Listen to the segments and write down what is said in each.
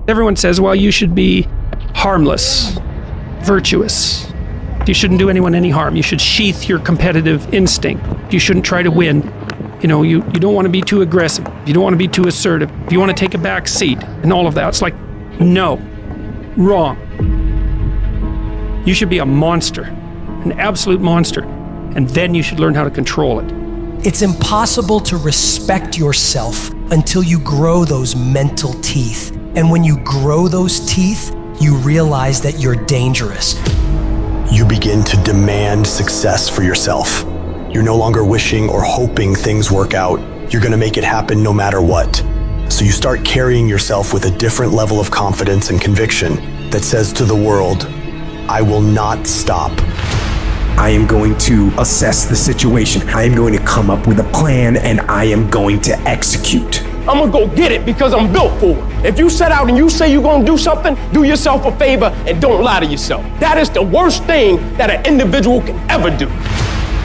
Everyone says, well, you should be harmless, virtuous. You shouldn't do anyone any harm. You should sheath your competitive instinct. You shouldn't try to win. You know, you don't want to be too aggressive. You don't want to be too assertive. You want to take a back seat and all of that. It's like, no, wrong. You should be a monster, an absolute monster, and then you should learn how to control it. It's impossible to respect yourself until you grow those mental teeth. And when you grow those teeth, you realize that you're dangerous. You begin to demand success for yourself. You're no longer wishing or hoping things work out. You're gonna make it happen no matter what. So you start carrying yourself with a different level of confidence and conviction that says to the world, I will not stop. I am going to assess the situation. I am going to come up with a plan and I am going to execute. I'm gonna go get it because I'm built for it. If you set out and you say you're gonna do something, do yourself a favor and don't lie to yourself. That is the worst thing that an individual can ever do.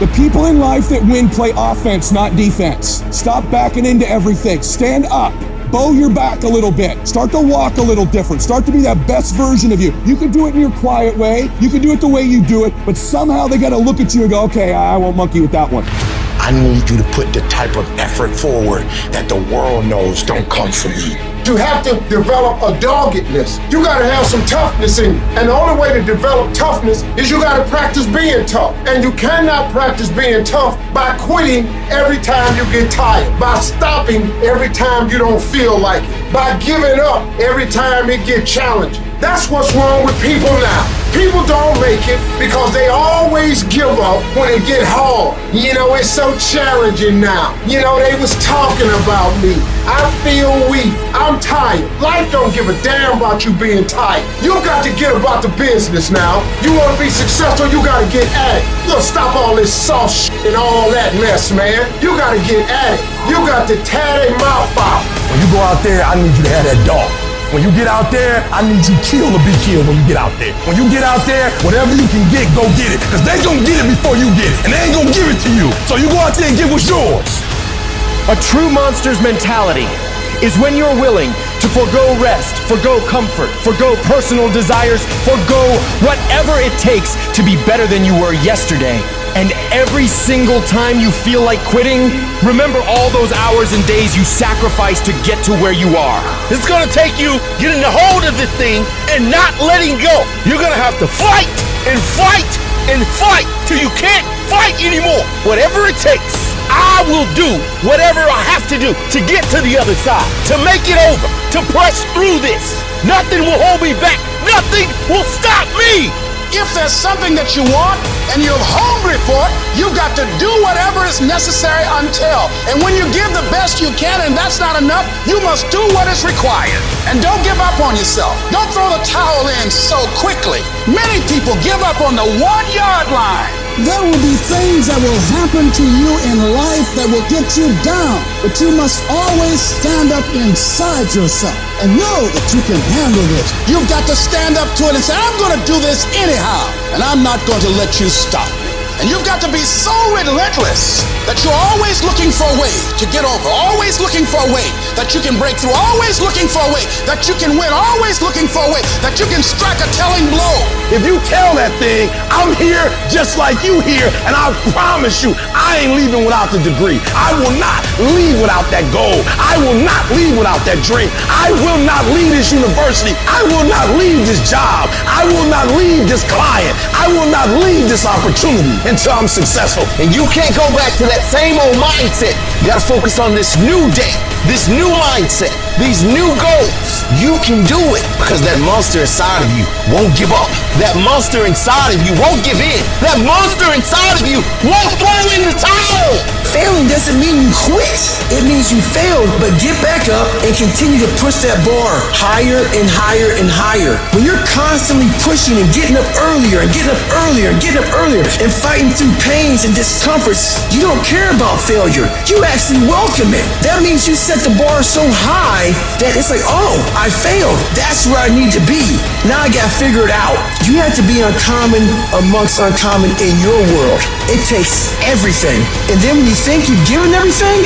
The people in life that win play offense, not defense. Stop backing into everything. Stand up. Bow your back a little bit. Start to walk a little different. Start to be that best version of you. You can do it in your quiet way. You can do it the way you do it, but somehow they gotta look at you and go, okay, I won't monkey with that one. I need you to put the type of effort forward that the world knows don't come from you. You have to develop a doggedness. You gotta have some toughness in you. And the only way to develop toughness is you gotta practice being tough. And you cannot practice being tough by quitting every time you get tired, by stopping every time you don't feel like it, by giving up every time it gets challenging. That's what's wrong with people now. People don't make it because they always give up when it get hard. You know, it's so challenging now. You know, they was talking about me. I feel weak. I'm tired. Life don't give a damn about you being tired. You got to get about the business now. You want to be successful, you got to get at it. You got to stop all this soft shit and all that mess, man. You got to get at it. You got to tear their mouth out. When you go out there, I need you to have that dog. When you get out there, I need you kill or be killed when you get out there. When you get out there, whatever you can get, go get it. Because they gonna get it before you get it. And they ain't gonna give it to you. So you go out there and get what's yours. A true monster's mentality is when you're willing to forgo rest, forgo comfort, forgo personal desires, forgo whatever it takes to be better than you were yesterday. And every single time you feel like quitting, remember all those hours and days you sacrificed to get to where you are. It's gonna take you getting a hold of this thing and not letting go. You're gonna have to fight and fight and fight till you can't fight anymore. Whatever it takes, I will do whatever I have to do to get to the other side, to make it over, to press through this. Nothing will hold me back. Nothing will stop me. If there's something that you want and you're hungry for it, you got to do whatever is necessary until. And when you give the best you can and that's not enough, you must do what is required. And don't give up on yourself. Don't throw the towel in so quickly. Many people give up on the 1-yard line. There will be things that will happen to you in life that will get you down, but you must always stand up inside yourself and know that you can handle this. You've got to stand up to it and say, I'm going to do this anyhow, and I'm not going to let you stop me. And you've got to be so relentless that you're always looking for a way to get over, always looking for a way that you can break through, always looking for a way that you can win, always looking for a way that you can strike a telling blow. If you tell that thing, I'm here just like you here, and I promise you, I ain't leaving without the degree. I will not leave without that goal. I will not leave without that dream. I will not leave this university. I will not leave this job. I will not leave this client. I will not leave this opportunity until I'm successful. And you can't go back to that same old mindset. You gotta focus on this new day, this new mindset, these new goals. You can do it because that monster inside of you won't give up. That monster inside of you won't give in. That monster inside of you won't throw in the towel. Failing doesn't mean you quit. It means you failed, but get back up and continue to push that bar higher and higher and higher. When you're constantly pushing and getting up earlier and getting up earlier and getting up earlier and fighting through pains and discomforts, you don't care about failure. You actually welcome it. That means you set the bar so high that it's like, oh, I failed. That's where I need to be. Now I got to figure it out. You have to be uncommon amongst uncommon in your world. It takes everything. And then when you think you've given everything,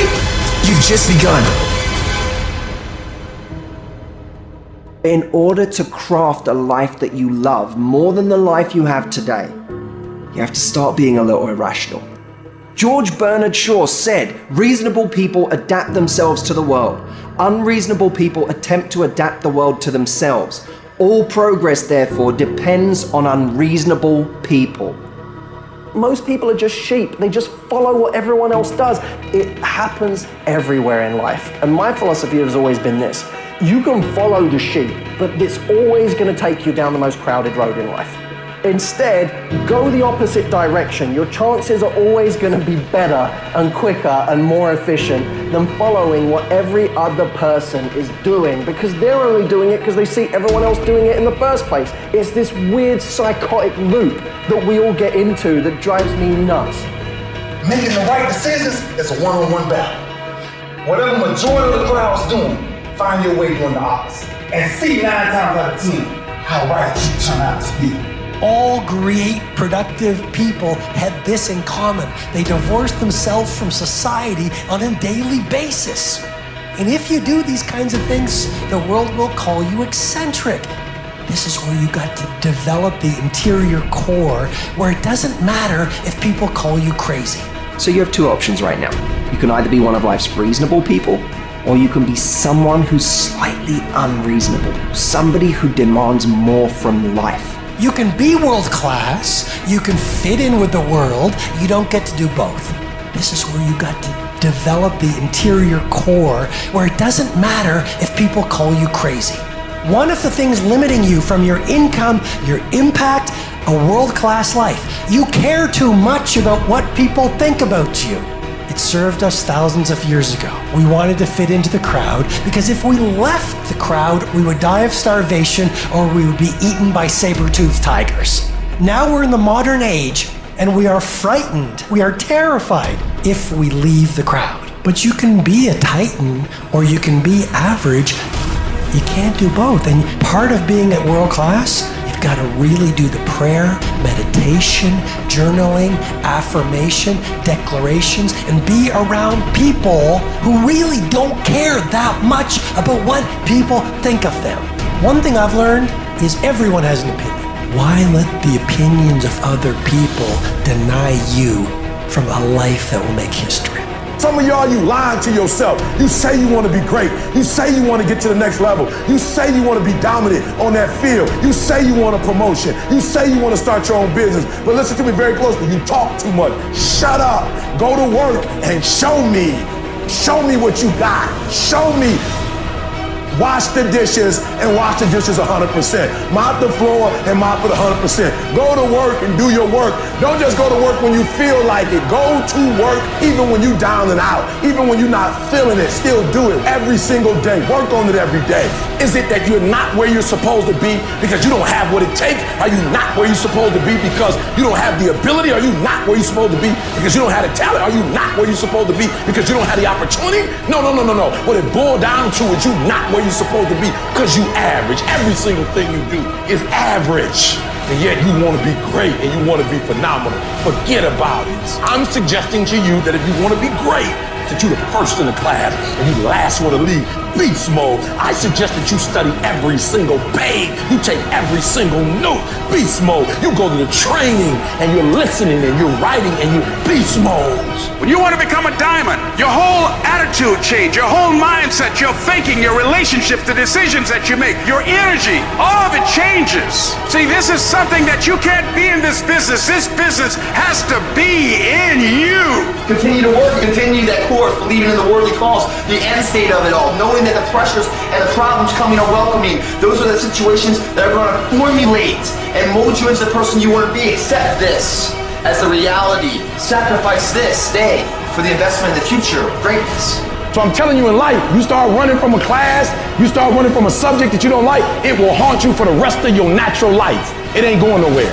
you've just begun. In order to craft a life that you love more than the life you have today, you have to start being a little irrational. George Bernard Shaw said, reasonable people adapt themselves to the world. Unreasonable people attempt to adapt the world to themselves. All progress, therefore, depends on unreasonable people. Most people are just sheep. They just follow what everyone else does. It happens everywhere in life. And my philosophy has always been this. You can follow the sheep, but it's always going to take you down the most crowded road in life. Instead, go the opposite direction. Your chances are always going to be better and quicker and more efficient than following what every other person is doing, because they're only doing it because they see everyone else doing it in the first place. It's this weird psychotic loop that we all get into that drives me nuts. Making the right decisions is a one-on-one battle. Whatever majority of the crowd's doing, find your way doing the opposite. And see 9 times out of 10 how right you turn out to be. All great, productive people had this in common. They divorced themselves from society on a daily basis. And if you do these kinds of things, the world will call you eccentric. This is where you got to develop the interior core, where it doesn't matter if people call you crazy. So you have two options right now. You can either be one of life's reasonable people, or you can be someone who's slightly unreasonable, somebody who demands more from life. You can be world class, you can fit in with the world, you don't get to do both. This is where you got to develop the interior core, where it doesn't matter if people call you crazy. One of the things limiting you from your income, your impact, a world-class life. You care too much about what people think about you. It served us thousands of years ago. We wanted to fit into the crowd because if we left the crowd, we would die of starvation or we would be eaten by saber-toothed tigers. Now we're in the modern age and we are frightened, we are terrified if we leave the crowd. But you can be a titan or you can be average. You can't do both. And part of being at world class, you've got to really do the prayer, meditation, journaling, affirmation, declarations, and be around people who really don't care that much about what people think of them. One thing I've learned is everyone has an opinion. Why let the opinions of other people deny you from a life that will make history? Some of y'all, you lying to yourself. You say you want to be great. You say you want to get to the next level. You say you want to be dominant on that field. You say you want a promotion. You say you want to start your own business. But listen to me very closely. You talk too much. Shut up. Go to work and show me. Show me what you got. Show me. Wash the dishes and wash the dishes 100%. Mop the floor and mop it 100%. Go to work and do your work. Don't just go to work when you feel like it. Go to work even when you're down and out. Even when you're not feeling it, still do it every single day. Work on it every day. Is it that you're not where you're supposed to be because you don't have what it takes? Are you not where you're supposed to be because you don't have the ability? Are you not where you're supposed to be because you don't have the talent? Are you not where you're supposed to be because you don't have the opportunity? No. What it boiled down to is you not where you're supposed to be because you average. Every single thing you do is average. And yet you want to be great and you want to be phenomenal. Forget about it. I'm suggesting to you that if you want to be great, that you're the first in the class and you last one to leave. Beast mode. I suggest that you study every single page. You take every single note. Beast mode. You go to the training and you're listening and you're writing and you're beast mode. When you want to become a diamond, your whole attitude change, your whole mindset, your thinking, your relationship, the decisions that you make, your energy, all of it changes. See, this is something that you can't be in this business. This business has to be in you. Continue to work, continue that course, believing in the worldly cause, the end state of it all, knowing that the pressures and the problems coming are welcoming. Those are the situations that are going to formulate and mold you into the person you want to be. Accept this as the reality. Sacrifice this day for the investment in the future of greatness. So I'm telling you, in life, you start running from a class, you start running from a subject that you don't like, it will haunt you for the rest of your natural life. It ain't going nowhere.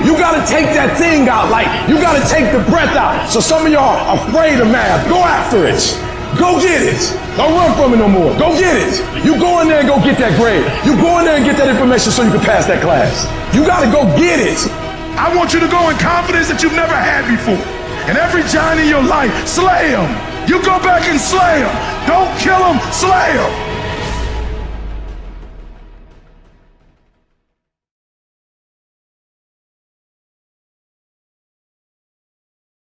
You gotta take that thing out, like you gotta take the breath out. So some of y'all are afraid of math. Go after it. Go get it. Don't run from it no more. Go get it. You go in there and go get that grade. You go in there and get that information so you can pass that class. You gotta go get it. I want you to go in confidence that you've never had before. And every giant in your life, slay him. You go back and slay him. Don't kill him, slay him.